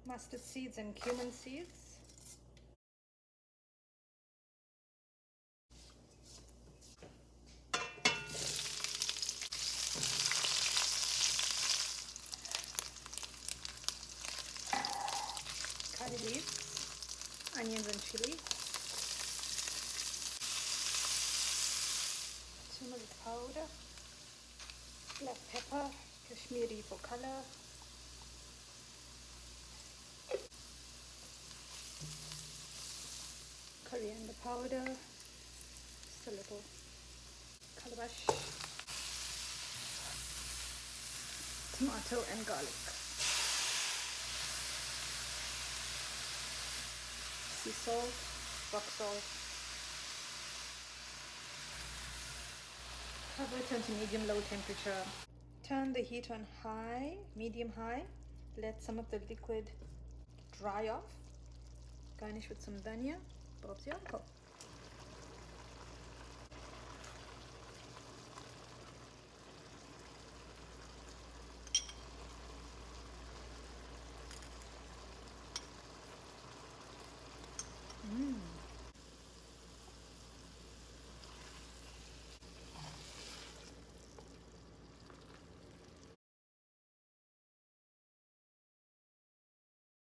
mustard seeds and cumin seeds. Curry leaves, onions and chili, turmeric powder, black pepper, Kashmiri for color, coriander powder, just a little calabash, tomato and garlic, sea salt, rock salt. Cover it to medium-low temperature. Turn the heat on high, medium-high. Let some of the liquid dry off. Garnish with some dhania. Bob's your uncle.